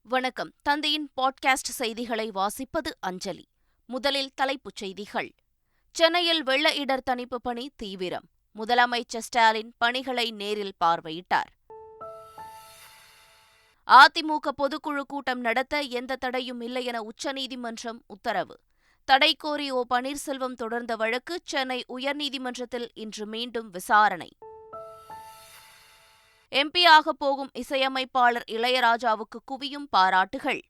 வணக்கம். தந்தையின் பாட்காஸ்ட் செய்திகளை வாசிப்பது அஞ்சலி. முதலில் தலைப்புச் செய்திகள். சென்னையில் வெள்ள இடர் தணிப்பு பணி தீவிரம். முதலமைச்சர் ஸ்டாலின் பணிகளை நேரில் பார்வையிட்டார். அதிமுக பொதுக்குழு கூட்டம் நடத்த எந்த தடையும் இல்லை என உச்சநீதிமன்றம் உத்தரவு. தடை கோரி ஓ பன்னீர்செல்வம் தொடர்ந்த வழக்கு சென்னை உயர்நீதிமன்றத்தில் இன்று மீண்டும் விசாரணை. எம்பியாக போகும் இசையமைப்பாளர் இளையராஜாவுக்கு குவியும் பாராட்டுகள்.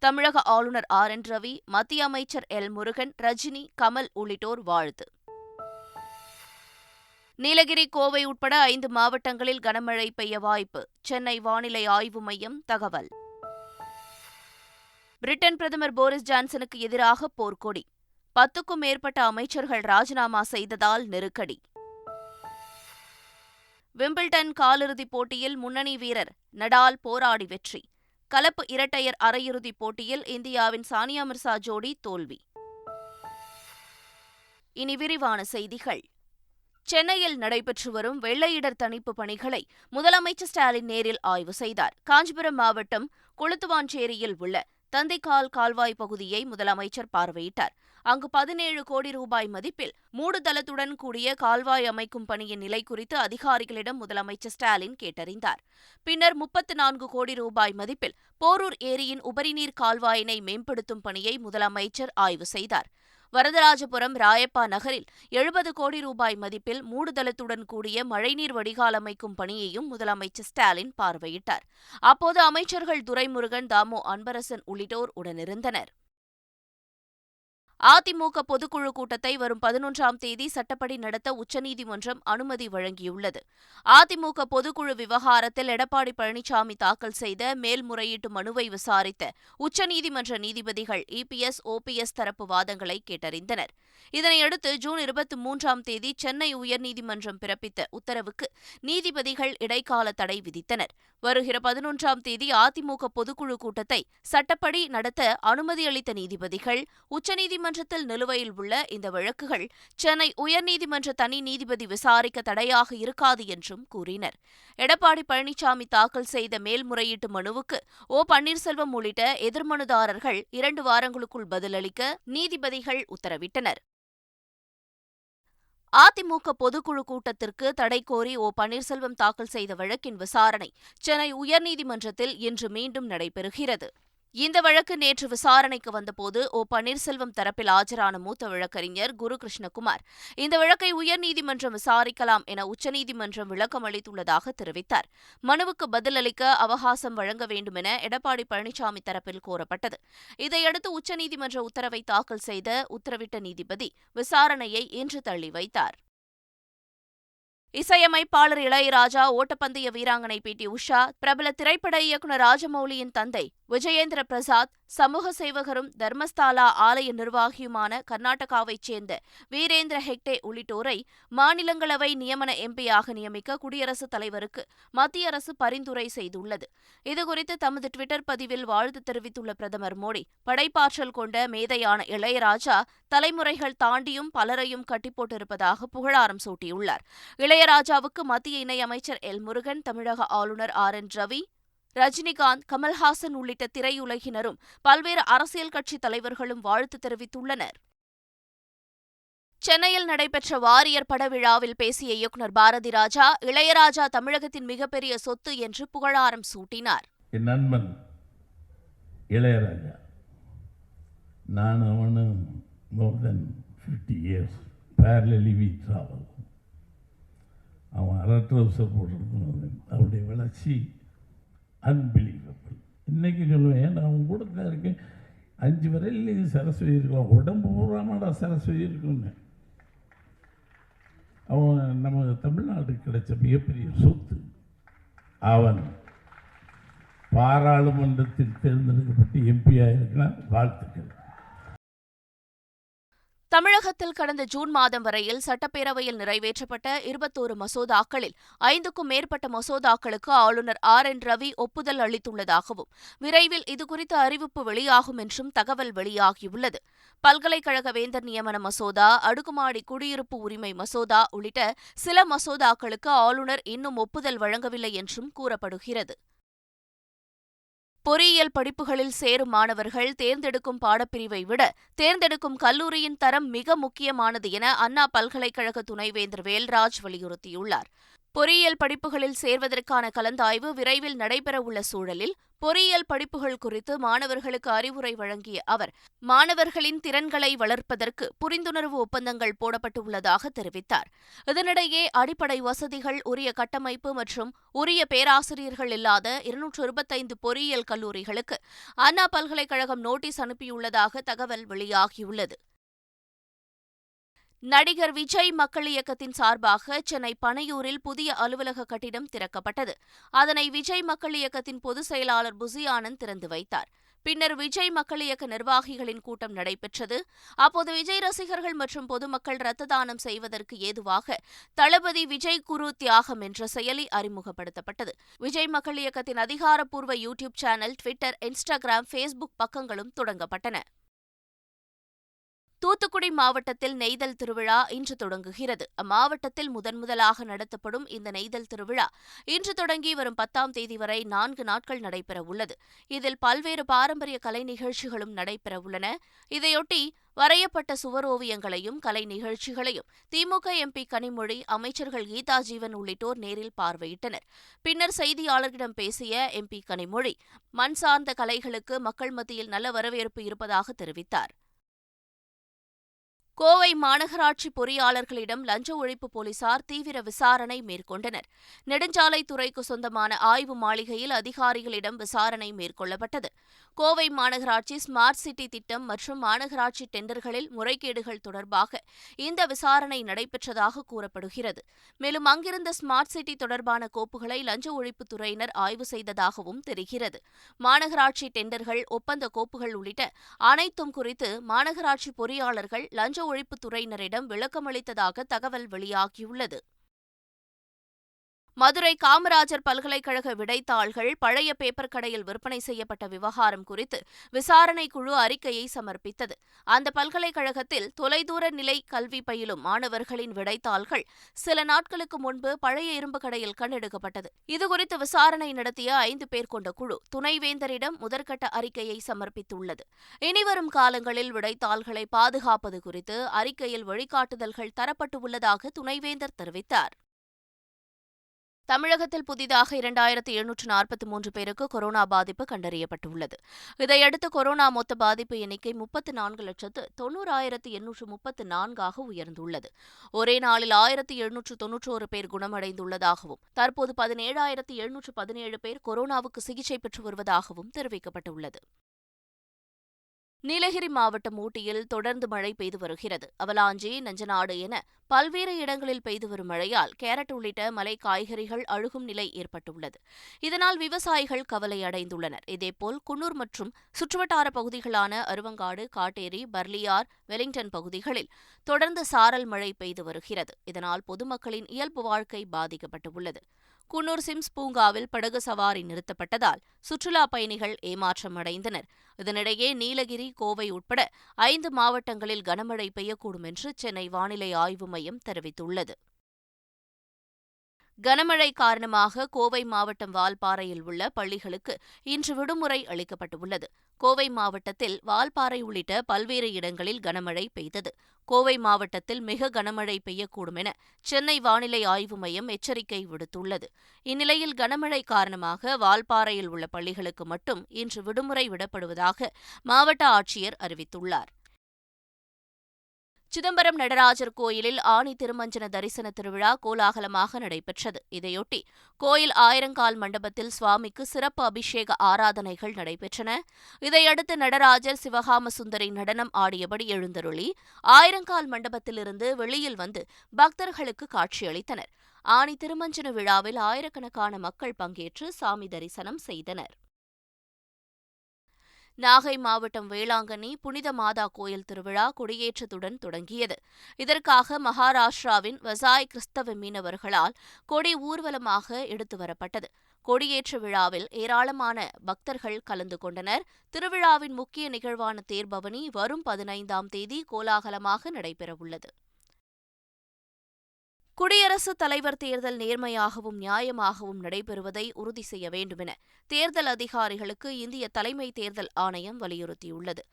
தமிழக ஆளுநர் RN ரவி, மத்திய அமைச்சர் முருகன், ரஜினி, கமல் உள்ளிட்டோர் வாழ்த்து. நீலகிரி, கோவை உட்பட 5 மாவட்டங்களில் கனமழை பெய்ய வாய்ப்பு. சென்னை வானிலை ஆய்வு மையம் தகவல். பிரிட்டன் பிரதமர் போரிஸ் ஜான்சனுக்கு எதிராக போர்க்கொடி. 10க்கும் மேற்பட்ட அமைச்சர்கள் ராஜினாமா செய்ததால் நெருக்கடி. விம்பிள்டன் காலிறுதிப் போட்டியில் முன்னணி வீரர் நடால் போராடி வெற்றி. கலப்பு இரட்டையர் அரையிறுதிப் போட்டியில் இந்தியாவின் சானியா மிர்சா ஜோடி தோல்வி. இனி விரிவான செய்திகள். சென்னையில் நடைபெற்று வரும் வெள்ள இடர் தணிப்பு பணிகளை முதலமைச்சர் ஸ்டாலின் நேரில் ஆய்வு செய்தார். காஞ்சிபுரம் மாவட்டம் கொளுத்துவாஞ்சேரியில் உள்ள தந்தைக்கால் கால்வாய் பகுதியை முதலமைச்சர் பார்வையிட்டார். அங்கு 17 கோடி ரூபாய் மதிப்பில் மூடுதளத்துடன் கூடிய கால்வாய் அமைக்கும் பணியின் நிலை குறித்து அதிகாரிகளிடம் முதலமைச்சர் ஸ்டாலின் கேட்டறிந்தார். பின்னர் 34 கோடி ரூபாய் மதிப்பில் போரூர் ஏரியின் உபரிநீர் கால்வாயினை மேம்படுத்தும் பணியை முதலமைச்சர் ஆய்வு செய்தார். வரதராஜபுரம் ராயப்பா நகரில் 70 கோடி ரூபாய் மதிப்பில் மூடுதளத்துடன் கூடிய மழைநீர் வடிகால் அமைக்கும் பணியையும் முதலமைச்சர் ஸ்டாலின் பார்வையிட்டார். அப்போது அமைச்சர்கள் துரைமுருகன், தாமோ அன்பரசன் உள்ளிட்டோர் உடனிருந்தனர். அதிமுக பொதுக்குழு கூட்டத்தை வரும் 11ஆம் தேதி சட்டப்படி நடத்த உச்சநீதிமன்றம் அனுமதி வழங்கியுள்ளது. அதிமுக பொதுக்குழு விவகாரத்தில் எடப்பாடி பழனிசாமி தாக்கல் செய்த மேல்முறையீட்டு மனுவை விசாரித்த உச்சநீதிமன்ற நீதிபதிகள் EPS, OPS தரப்பு வாதங்களை கேட்டறிந்தனர். இதனையடுத்து ஜூன் 23ஆம் தேதி சென்னை உயர்நீதிமன்றம் பிறப்பித்த உத்தரவுக்கு நீதிபதிகள் இடைக்கால தடை விதித்தனர். வருகிற 11ஆம் தேதி அதிமுக பொதுக்குழு கூட்டத்தை சட்டப்படி நடத்த அனுமதி அளித்த நீதிபதிகள் உச்சநீதிமன்றத்தில் நிலுவையில் உள்ள இந்த வழக்குகள் சென்னை உயர்நீதிமன்ற தனி நீதிபதி விசாரிக்க தடையாக இருக்காது என்றும் கூறினர். எடப்பாடி பழனிசாமி தாக்கல் செய்த மேல்முறையீட்டு மனுவுக்கு ஓ பன்னீர்செல்வம் உள்ளிட்ட எதிர்மனுதாரர்கள் 2 வாரங்களுக்குள் பதிலளிக்க நீதிபதிகள் உத்தரவிட்டனர். அதிமுக பொதுக்குழு கூட்டத்திற்கு தடை கோரி ஓ பன்னீர்செல்வம் தாக்கல் செய்த வழக்கின் விசாரணை சென்னை உயர்நீதிமன்றத்தில் இன்று மீண்டும் நடைபெறுகிறது. இந்த வழக்கு நேற்று விசாரணைக்கு வந்தபோது ஓ பன்னீர்செல்வம் தரப்பில் ஆஜரான மூத்த வழக்கறிஞர் குரு கிருஷ்ணகுமார் இந்த வழக்கை உயர்நீதிமன்றம் விசாரிக்கலாம் என உச்சநீதிமன்றம் விளக்கம் அளித்துள்ளதாக தெரிவித்தார். மனுவுக்கு பதிலளிக்க அவகாசம் வழங்க வேண்டுமென எடப்பாடி பழனிசாமி தரப்பில் கோரப்பட்டது. இதையடுத்து உச்சநீதிமன்ற உத்தரவை தாக்கல் செய்த உத்தரவிட்ட நீதிபதி விசாரணையை இன்று தள்ளி வைத்தார். இசையமைப்பாளர் இளையராஜா, ஓட்டப்பந்தய வீராங்கனை PT உஷா, பிரபல திரைப்பட இயக்குநர் ராஜமௌலியின் தந்தை விஜயேந்திர பிரசாத், சமூக சேவகரும் தர்மஸ்தாலா ஆலய நிர்வாகியுமான கர்நாடகாவைச் சேர்ந்த வீரேந்திர ஹெக்டே உள்ளிட்டோரை மாநிலங்களவை நியமன MP-யாக நியமிக்க குடியரசுத் தலைவருக்கு மத்திய அரசு பரிந்துரை செய்துள்ளது. இதுகுறித்து தமது டுவிட்டர் பதிவில் வாழ்த்து தெரிவித்துள்ள பிரதமர் மோடி, படைப்பாற்றல் கொண்ட மேதையான இளையராஜா தலைமுறைகள் தாண்டியும் பலரையும் கட்டிப்போட்டிருப்பதாக புகழாரம் சூட்டியுள்ளார். இளையராஜாவுக்கு மத்திய இணையமைச்சர் முருகன், தமிழக ஆளுநர் RN ரவி, ரஜினிகாந்த், கமல்ஹாசன் உள்ளிட்ட திரையுலகினரும் பல்வேறு அரசியல் கட்சித் தலைவர்களும் வாழ்த்து தெரிவித்துள்ளனர். சென்னையில் நடைபெற்ற வாரியர் பட விழாவில் பேசிய இயக்குநர் பாரதி ராஜா, இளையராஜா தமிழகத்தின் மிகப்பெரிய சொத்து என்று புகழாரம் சூட்டினார். என் நண்பன் இளையராஜா, நான் அவனும் more than 50 years parallelly we travel. அவன் அரட்ரவுசர் போட்டிருக்கணும். அவருடைய வளர்ச்சி அன்பிலீவபிள். இன்னைக்கு சொல்லுவேன், நான் அவன் கூட தான் இருக்கேன். 5 வரையில் சரஸ்வதி இருக்கலாம், உடம்பு பூராமாடா சரஸ்வதி இருக்குன்னு. அவன் நம்ம தமிழ்நாட்டுக்கு கிடைச்ச மிகப்பெரிய சொத்து. அவன் பாராளுமன்றத்தில் தேர்ந்தெடுக்கப்பட்டு MP-யாக இருக்கலாம். வாழ்த்துக்கள். தமிழகத்தில் கடந்த ஜூன் மாதம் வரையில் சட்டப்பேரவையில் நிறைவேற்றப்பட்ட 21 மசோதாக்களில் 5க்கும் மேற்பட்ட மசோதாக்களுக்கு ஆளுநர் RN ரவி ஒப்புதல் அளித்துள்ளதாகவும் விரைவில் இதுகுறித்த அறிவிப்பு வெளியாகும் என்றும் தகவல் வெளியாகியுள்ளது. பல்கலைக்கழக வேந்தர் நியமன மசோதா, அடுக்குமாடி குடியிருப்பு உரிமை மசோதா உள்ளிட்ட சில மசோதாக்களுக்கு ஆளுநர் இன்னும் ஒப்புதல் வழங்கவில்லை என்றும் கூறப்படுகிறது. பொறியியல் படிப்புகளில் சேரும் மாணவர்கள் தேர்ந்தெடுக்கும் பாடப்பிரிவை விட தேர்ந்தெடுக்கும் கல்லூரியின் தரம் மிக முக்கியமானது என அண்ணா பல்கலைக்கழக துணைவேந்தர் வேல்ராஜ் வலியுறுத்தியுள்ளார். பொறியியல் படிப்புகளில் சேர்வதற்கான கலந்தாய்வு விரைவில் நடைபெறவுள்ள சூழலில் பொறியியல் படிப்புகள் குறித்து மாணவர்களுக்கு அறிவுரை வழங்கிய அவர், மாணவர்களின் திறன்களை வளர்ப்பதற்கு புரிந்துணர்வு ஒப்பந்தங்கள் போடப்பட்டுள்ளதாக தெரிவித்தார். இதனிடையே அடிப்படை வசதிகள், உரிய கட்டமைப்பு மற்றும் உரிய பேராசிரியர்கள் இல்லாத 225 பொறியியல் கல்லூரிகளுக்கு அண்ணா பல்கலைக்கழகம் நோட்டீஸ் அனுப்பியுள்ளதாக தகவல் வெளியாகியுள்ளது. நடிகர் விஜய் மக்கள் இயக்கத்தின் சார்பாக சென்னை பனையூரில் புதிய அலுவலக கட்டிடம் திறக்கப்பட்டது. அதனை விஜய் மக்கள் இயக்கத்தின் பொதுச் செயலாளர் புசி ஆனந்த் திறந்து வைத்தார். பின்னர் விஜய் மக்கள் இயக்க நிர்வாகிகளின் கூட்டம் நடைபெற்றது. அப்போது விஜய் ரசிகர்கள் மற்றும் பொதுமக்கள் ரத்த தானம் செய்வதற்கு ஏதுவாக தளபதி விஜய் குரு தியாகம் என்ற செயலி அறிமுகப்படுத்தப்பட்டது. விஜய் மக்கள் இயக்கத்தின் அதிகாரப்பூர்வ YouTube channel, Twitter, Instagram, Facebook பக்கங்களும் தொடங்கப்பட்டன. தூத்துக்குடி மாவட்டத்தில் நெய்தல் திருவிழா இன்று தொடங்குகிறது. அம்மாவட்டத்தில் முதன்முதலாக நடத்தப்படும் இந்த நெய்தல் திருவிழா இன்று தொடங்கி வரும் 10ஆம் தேதி வரை 4 நாட்கள் நடைபெறவுள்ளது. இதில் பல்வேறு பாரம்பரிய கலை நிகழ்ச்சிகளும் நடைபெறவுள்ளன. இதையொட்டி வரையப்பட்ட சுவரோவியங்களையும் கலை நிகழ்ச்சிகளையும் திமுக எம்பி கனிமொழி, அமைச்சர்கள் கீதா ஜீவன் உள்ளிட்டோர் நேரில் பார்வையிட்டனர். பின்னர் செய்தியாளர்களிடம் பேசிய எம்பி கனிமொழி, மண் சார்ந்த கலைகளுக்கு மக்கள் மத்தியில் நல்ல வரவேற்பு இருப்பதாக தெரிவித்தார். கோவை மாநகராட்சி பொறியாளர்களிடம் லஞ்ச ஒழிப்பு போலீசார் தீவிர விசாரணை மேற்கொண்டனர். நெடுஞ்சாலைத்துறைக்கு சொந்தமான ஆய்வு மாளிகையில் அதிகாரிகளிடம் விசாரணை மேற்கொள்ளப்பட்டது. கோவை மாநகராட்சி ஸ்மார்ட் சிட்டி திட்டம் மற்றும் மாநகராட்சி டெண்டர்களில் முறைகேடுகள் தொடர்பாக இந்த விசாரணை நடைபெற்றதாக கூறப்படுகிறது. மேலும் அங்கிருந்த ஸ்மார்ட் சிட்டி தொடர்பான கோப்புகளை லஞ்ச ஒழிப்புத்துறையினர் ஆய்வு செய்ததாகவும் தெரிகிறது. மாநகராட்சி டெண்டர்கள், ஒப்பந்த கோப்புகள் உள்ளிட்ட அனைத்தும் குறித்து மாநகராட்சி பொறியாளர்கள் லஞ்ச ஒழிப்புத்துறையினரிடம் விளக்கமளித்ததாக தகவல் வெளியாகியுள்ளது. மதுரை காமராஜர் பல்கலைக்கழக விடைத்தாள்கள் பழைய பேப்பர் கடையில் விற்பனை செய்யப்பட்ட விவகாரம் குறித்து விசாரணை குழு அறிக்கையை சமர்ப்பித்தது. அந்த பல்கலைக்கழகத்தில் தொலைதூர நிலை கல்வி பயிலும் மாணவர்களின் விடைத்தாள்கள் சில நாட்களுக்கு முன்பு பழைய இரும்பு கடையில் கண்டெடுக்கப்பட்டது. இதுகுறித்து விசாரணை நடத்திய 5 பேர் கொண்ட குழு துணைவேந்தரிடம் முதற்கட்ட அறிக்கையை சமர்ப்பித்துள்ளது. இனிவரும் காலங்களில் விடைத்தாள்களை பாதுகாப்பது குறித்து அறிக்கையில் வழிகாட்டுதல்கள் தரப்பட்டுள்ளதாக துணைவேந்தர் தெரிவித்தார். தமிழகத்தில் புதிதாக 2743 பேருக்கு கொரோனா பாதிப்பு கண்டறியப்பட்டுள்ளது. இதையடுத்து கொரோனா மொத்த பாதிப்பு எண்ணிக்கை 34,90,834 உயர்ந்துள்ளது. ஒரே நாளில் 1791 பேர் குணமடைந்துள்ளதாகவும் தற்போது 17,717 பேர் கொரோனாவுக்கு சிகிச்சை பெற்று வருவதாகவும் தெரிவிக்கப்பட்டுள்ளது. நீலகிரி மாவட்டம் ஊட்டியில் தொடர்ந்து மழை பெய்து வருகிறது. அவலாஞ்சி, நஞ்சநாடு என பல்வேறு இடங்களில் பெய்து வரும் மழையால் கேரட் உள்ளிட்ட மலை காய்கறிகள் அழுகும் நிலை ஏற்பட்டுள்ளது. இதனால் விவசாயிகள் கவலை அடைந்துள்ளனர். இதேபோல் குன்னூர் மற்றும் சுற்றுவட்டார பகுதிகளான அருவங்காடு, காட்டேரி, பர்லியார், வெலிங்டன் பகுதிகளில் தொடர்ந்து சாரல் மழை பெய்து வருகிறது. இதனால் பொதுமக்களின் இயல்பு வாழ்க்கை பாதிக்கப்பட்டுள்ளது. குன்னூர் சிம்ஸ் பூங்காவில் படகு சவாரி நிறுத்தப்பட்டதால் சுற்றுலா பயணிகள் ஏமாற்றம் அடைந்தனர். இதனிடையே நீலகிரி, கோவை உட்பட 5 மாவட்டங்களில் கனமழை பெய்யக்கூடும் என்று சென்னை வானிலை ஆய்வு மையம் தெரிவித்துள்ளது. கனமழை காரணமாக கோவை மாவட்டம் வால்பாறையில் உள்ள பள்ளிகளுக்கு இன்று விடுமுறை அளிக்கப்பட்டுள்ளது. கோவை மாவட்டத்தில் வால்பாறை உள்ளிட்ட பல்வேறு இடங்களில் கனமழை பெய்தது. கோவை மாவட்டத்தில் மிக கனமழை பெய்யக்கூடும் என சென்னை வானிலை ஆய்வு மையம் எச்சரிக்கை விடுத்துள்ளது. இந்நிலையில் கனமழை காரணமாக வால்பாறையில் உள்ள பள்ளிகளுக்கு மட்டும் இன்று விடுமுறை விடப்படுவதாக மாவட்ட ஆட்சியர் அறிவித்துள்ளார். சிதம்பரம் நடராஜர் கோயிலில் ஆனி திருமஞ்சன தரிசன திருவிழா கோலாகலமாக நடைபெற்றது. இதையொட்டி கோயில் ஆயிரங்கால் மண்டபத்தில் சுவாமிக்கு சிறப்பு அபிஷேக ஆராதனைகள் நடைபெற்றன. இதையடுத்து நடராஜர் சிவகாம சுந்தரி நடனம் ஆடியபடி எழுந்தருளி ஆயிரங்கால் மண்டபத்திலிருந்து வெளியில் வந்து பக்தர்களுக்கு காட்சியளித்தனர். ஆனி திருமஞ்சன விழாவில் ஆயிரக்கணக்கான மக்கள் பங்கேற்று சாமி தரிசனம் செய்தனர். நாகை மாவட்டம் வேளாங்கண்ணி புனித மாதா கோயில் திருவிழா கொடியேற்றத்துடன் தொடங்கியது. இதற்காக மகாராஷ்டிராவின் வசாய் கிறிஸ்தவ மீனவர்களால் கொடி ஊர்வலமாக எடுத்து வரப்பட்டது. கொடியேற்ற விழாவில் ஏராளமான பக்தர்கள் கலந்து கொண்டனர். திருவிழாவின் முக்கிய நிகழ்வான தேர்பவனி வரும் 15ஆம் தேதி கோலாகலமாக நடைபெறவுள்ளது. குடியரசுத் தலைவர் தேர்தல் நேர்மையாகவும் நியாயமாகவும் நடைபெறுவதை உறுதி செய்ய வேண்டுமென தேர்தல் அதிகாரிகளுக்கு இந்திய தலைமை தேர்தல் ஆணையம் வலியுறுத்தியுள்ளது.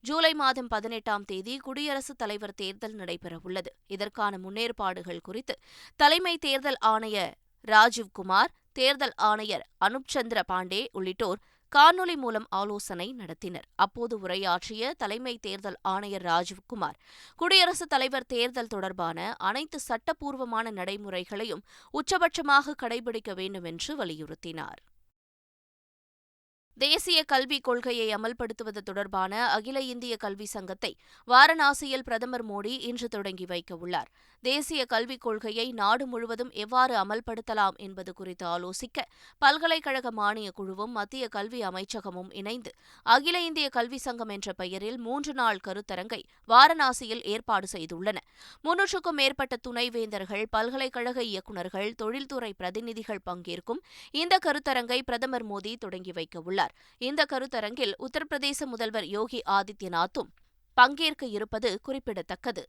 ஜூலை மாதம் 18ஆம் தேதி குடியரசுத் தலைவர் தேர்தல் நடைபெறவுள்ளது. இதற்கான முன்னேற்பாடுகள் குறித்து தலைமை தேர்தல் ஆணையர் ராஜீவ்குமார், தேர்தல் ஆணையர் அனுப் சந்திர பாண்டே உள்ளிட்டோர் காணொலி மூலம் ஆலோசனை நடத்தினர். அப்போது உரையாற்றிய தலைமை தேர்தல் ஆணையர் ராஜீவ்குமார், குடியரசுத் தலைவர் தேர்தல் தொடர்பான அனைத்து சட்டப்பூர்வமான நடைமுறைகளையும் உச்சபட்சமாக கடைபிடிக்க வேண்டும் என்று வலியுறுத்தினார். தேசிய கல்விக் கொள்கையை அமல்படுத்துவது தொடர்பான அகில இந்திய கல்வி சங்கத்தை வாரணாசியில் பிரதமர் மோடி இன்று தொடங்கி வைக்க உள்ளார். தேசிய கல்விக் கொள்கையை நாடு முழுவதும் எவ்வாறு அமல்படுத்தலாம் என்பது குறித்து ஆலோசிக்க பல்கலைக்கழக மானியக் குழுவும் மத்திய கல்வி அமைச்சகமும் இணைந்து அகில இந்திய கல்வி சங்கம் என்ற பெயரில் 3 நாள் கருத்தரங்கை வாரணாசியில் ஏற்பாடு செய்துள்ளன. 300க்கும் மேற்பட்ட துணைவேந்தர்கள், பல்கலைக்கழக இயக்குநர்கள், தொழில்துறை பிரதிநிதிகள் பங்கேற்கும் இந்த கருத்தரங்கை பிரதமர் மோடி தொடங்கி வைக்க உள்ளார். இந்த கருத்தரங்கில் உத்தரப்பிரதேச முதல்வர் யோகி ஆதித்யநாத்தும் பங்கேற்க இருப்பது குறிப்பிடத்தக்கது.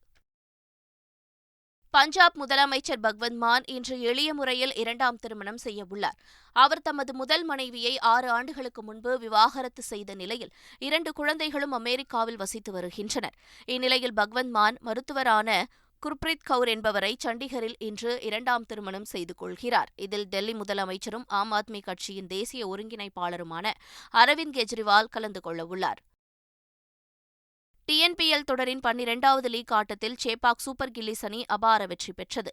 பஞ்சாப் முதலமைச்சர் பகவந்த் மான் இன்று எளிய முறையில் 2ஆம் திருமணம் செய்யவுள்ளார். அவர் தமது முதல் மனைவியை 6 ஆண்டுகளுக்கு முன்பு விவாகரத்து செய்த நிலையில் 2 குழந்தைகளும் அமெரிக்காவில் வசித்து வருகின்றனர். இந்நிலையில் பகவந்த் மான் மருத்துவரான குர்பிரீத் கவுர் என்பவரை சண்டிகரில் இன்று 2ஆம் திருமணம் செய்து கொள்கிறார். இதில் டெல்லி முதலமைச்சரும் ஆம் ஆத்மி கட்சியின் தேசிய ஒருங்கிணைப்பாளருமான அரவிந்த் கெஜ்ரிவால் கலந்து கொள்ளவுள்ளார். டிஎன்பிஎல் தொடரின் 12வது லீக் ஆட்டத்தில் சேப்பாக் சூப்பர் கில்லிஸ் அணி அபார வெற்றி பெற்றது.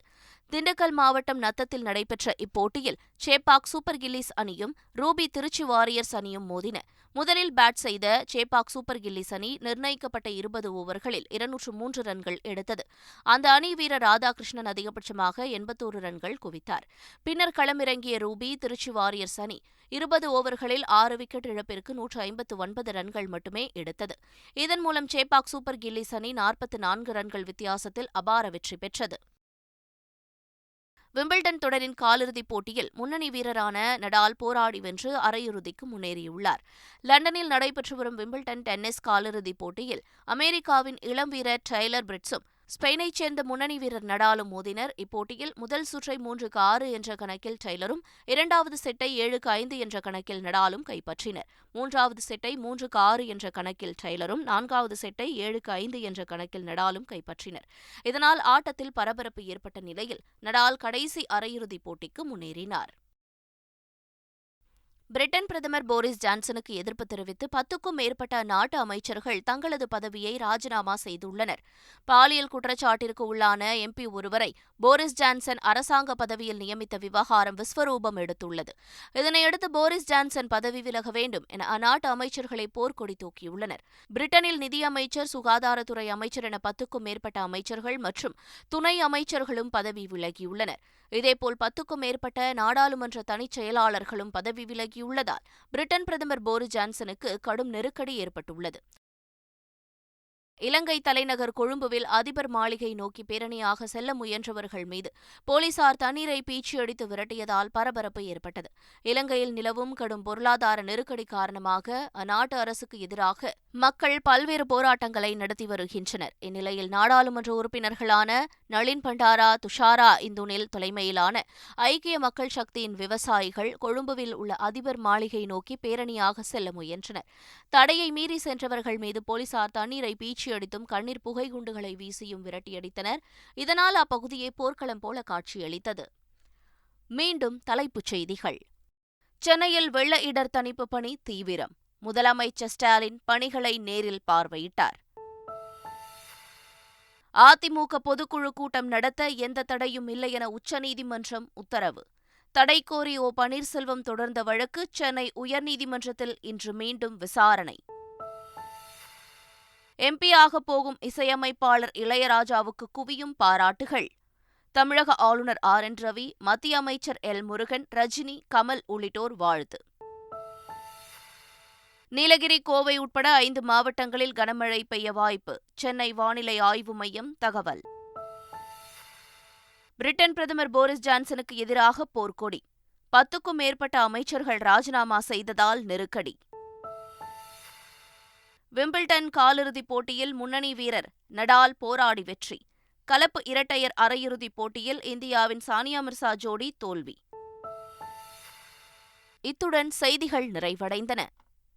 திண்டுக்கல் மாவட்டம் நத்தத்தில் நடைபெற்ற இப்போட்டியில் சேப்பாக் சூப்பர் கில்லிஸ் அணியும் ரூபி திருச்சி வாரியர்ஸ் அணியும் மோதின. முதலில் பேட் செய்த சேப்பாக் சூப்பர் கில்லிஸ் அணி நிர்ணயிக்கப்பட்ட 20 ஓவர்களில் 203 ரன்கள் எடுத்தது. அந்த அணி வீரர் ராதாகிருஷ்ணன் அதிகபட்சமாக 81 ரன்கள் குவித்தார். பின்னர் களமிறங்கிய ரூபி திருச்சி வாரியர்ஸ் அணி 20 ஓவர்களில் 6 விக்கெட் இழப்பிற்கு 159 ரன்கள் மட்டுமே எடுத்தது. இதன் மூலம் சேப்பாக் சூப்பர் கில்லிஸ் அணி 44 ரன்கள் வித்தியாசத்தில் அபார வெற்றி பெற்றது. விம்பிள்டன் தொடரின் காலிறுதிப் போட்டியில் முன்னணி வீரரான நடால் போராடி வென்று அரையிறுதிக்கு முன்னேறியுள்ளார். லண்டனில் நடைபெற்று வரும் விம்பிள்டன் டென்னிஸ் காலிறுதிப் போட்டியில் அமெரிக்காவின் இளம் வீரர் டெய்லர் பிரிட்ஸும் ஸ்பெயினைச் சேர்ந்த முன்னணி வீரர் நடாலும் மோதினர். இப்போட்டியில் முதல் சுற்றை 3-6 என்ற கணக்கில் டெய்லரும், 2வது செட்டை 7-5 என்ற கணக்கில் நடாலும் கைப்பற்றினர். 3வது செட்டை 3-6 என்ற கணக்கில் டெய்லரும், 4வது செட்டை 7-5 என்ற கணக்கில் நடாலும் கைப்பற்றினர். இதனால் ஆட்டத்தில் பரபரப்பு ஏற்பட்ட நிலையில் நடால் கடைசி அரையிறுதிப் போட்டிக்கு முன்னேறினார். பிரிட்டன் பிரதமர் போரிஸ் ஜான்சனுக்கு எதிர்ப்பு தெரிவித்து 10க்கும் மேற்பட்ட அந்நாட்டு அமைச்சர்கள் தங்களது பதவியை ராஜினாமா செய்துள்ளனர். பாலியல் குற்றச்சாட்டிற்கு உள்ளான எம்பி ஒருவரை போரிஸ் ஜான்சன் அரசாங்க பதவியில் நியமித்த விவகாரம் விஸ்வரூபம் எடுத்துள்ளது. இதனையடுத்து போரிஸ் ஜான்சன் பதவி விலக வேண்டும் என அந்நாட்டு அமைச்சர்களை போர்க்கொடி தூக்கியுள்ளனர். பிரிட்டனில் நிதியமைச்சர், சுகாதாரத்துறை அமைச்சர் என 10க்கும் மேற்பட்ட அமைச்சர்கள் மற்றும் துணை அமைச்சர்களும் பதவி விலகியுள்ளனர். இதேபோல் 10க்கும் மேற்பட்ட நாடாளுமன்ற தனிச் செயலாளர்களும் பதவி விலகியுள்ளதால் பிரிட்டன் பிரதமர் போரிஸ் ஜான்சனுக்கு கடும் நெருக்கடி ஏற்பட்டுள்ளது. இலங்கை தலைநகர் கொழும்புவில் அதிபர் மாளிகை நோக்கி பேரணியாக செல்ல முயன்றவர்கள் மீது போலீசார் தண்ணீரை பீச்சியடித்து விரட்டியதால் பரபரப்பு ஏற்பட்டது. இலங்கையில் நிலவும் கடும் பொருளாதார நெருக்கடி காரணமாக அந்நாட்டு அரசுக்கு எதிராக மக்கள் பல்வேறு போராட்டங்களை நடத்தி வருகின்றனர். இந்நிலையில் நாடாளுமன்ற உறுப்பினர்களான நளின் பண்டாரா, துஷாரா இந்துனில் தலைமையிலான ஐக்கிய மக்கள் சக்தியின் விவசாயிகள் கொழும்புவில் உள்ள அதிபர் மாளிகை நோக்கி பேரணியாக செல்ல முயன்றனர். தடையை மீறி சென்றவர்கள் மீது போலீசார் தண்ணீரை பீச்சியடித்தும் கண்ணீர் புகை குண்டுகளை வீசியும் விரட்டியடித்தனர். இதனால் அப்பகுதியை போர்க்களம் போல காட்சியளித்தது. மீண்டும் தலைப்புச் செய்திகள். சென்னையில் வெள்ள இடர் தணிப்பு பணி தீவிரம். முதலமைச்சர் ஸ்டாலின் பணிகளை நேரில் பார்வையிட்டார். அதிமுக பொதுக்குழு கூட்டம் நடத்த எந்த தடையும் இல்லை என உச்சநீதிமன்றம் உத்தரவு. தடை கோரி ஓ. பன்னீர்செல்வம் தொடர்ந்த வழக்கு சென்னை உயர்நீதிமன்றத்தில் இன்று மீண்டும் விசாரணை. எம்பியாக போகும் இசையமைப்பாளர் இளையராஜாவுக்கு குவியும் பாராட்டுகள். தமிழக ஆளுநர் ஆர்.என். ரவி, மத்திய அமைச்சர் எல். முருகன், ரஜினி, கமல் உள்ளிட்டோர் வாழ்த்து. நீலகிரி, கோவை உட்பட 5 மாவட்டங்களில் கனமழை பெய்ய வாய்ப்பு. சென்னை வானிலை ஆய்வு மையம் தகவல். பிரிட்டன் பிரதமர் போரிஸ் ஜான்சனுக்கு எதிராக போர்க்கொடி. 10க்கும் மேற்பட்ட அமைச்சர்கள் ராஜினாமா செய்ததால் நெருக்கடி. விம்பிள்டன் காலிறுதிப் போட்டியில் முன்னணி வீரர் நடால் போராடி வெற்றி. கலப்பு இரட்டையர் அரையிறுதிப் போட்டியில் இந்தியாவின் சானியா மிர்சா ஜோடி தோல்வி. இத்துடன் செய்திகள் நிறைவடைந்தன.